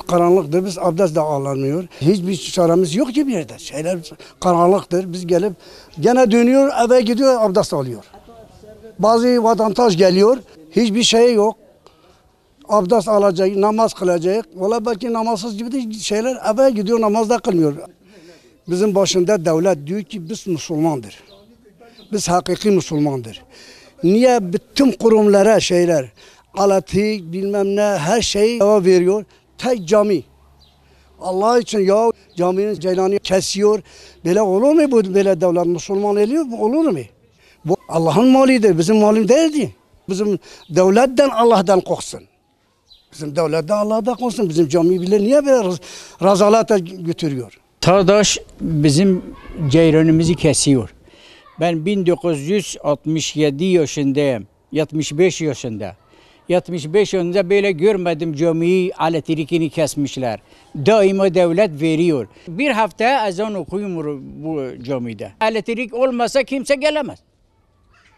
Karanlıktır, biz abdest de alamıyor. Hiçbir çaremiz yok ki bir yerde. Şeyler karanlıktır, biz gelip gene dönüyor, eve gidiyor, abdest alıyor. Bazı vatandaş geliyor, hiçbir şey yok. Abdest alacak, namaz kılacak. Valla belki namazsız gibi de şeyler eve gidiyor, namaz da kılmıyor. Bizim başında devlet diyor ki biz Müslümandır. Biz hakiki Müslümandır. Niye bütün kurumlara şeyler, alatı bilmem ne her şeyi veriyor. Tek cami. Allah için ya caminin ceylanı kesiyor. Böyle olur mu bu böyle devlet Müslüman ediyor olur mu? Bu Allah'ın malıdır, bizim malım değildi. Bizim devletten Allah'tan korksun. Bizim devletten Allah'tan korksun. Bizim cami bile niye böyle razalata götürüyor? Çağdaş bizim ceyranımızı kesiyor. Ben 1967 yaşındayım. 75 yaşında. 75 yaşında böyle görmedim camiyi elektrikini kesmişler. Daima devlet veriyor. Bir hafta ezan okuyumur bu camide. Elektrik olmasa kimse gelemez.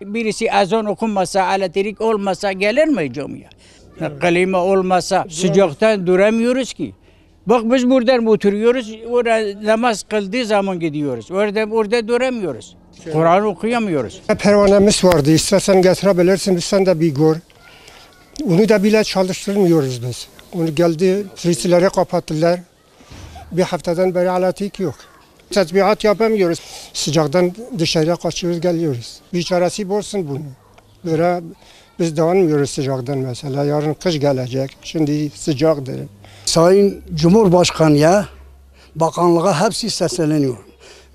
Birisi ezan okunmasa, elektrik olmasa gelir mi camiye? Klima olmasa sıcaktan duramıyoruz ki. Bak biz buradan oturuyoruz, orada namaz kıldığı zaman gidiyoruz. Orada duramıyoruz. Kur'an okuyamıyoruz. Pervanemiz vardı, istersen getirebilirsin, sen de bir gör. Onu da bile çalıştırmıyoruz biz. Onu geldi, frizileri kapattılar. Bir haftadan beri elektrik yok. Tetbihat yapamıyoruz. Sıcaktan dışarıya kaçıyoruz, geliyoruz. Bir çaresi bulsun bunu. Böyle biz dayanmıyoruz sıcaktan mesela. Yarın kış gelecek, şimdi sıcaktır. Sayın Cumhurbaşkanı'ya, bakanlığa hepsi sesleniyor.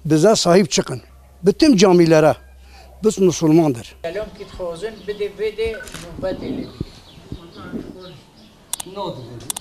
Bize sahip çıkın. Bütün camilere. Biz Müslümandır. Selam kit khozun bide nöbet eyle. Ne oldu dedi?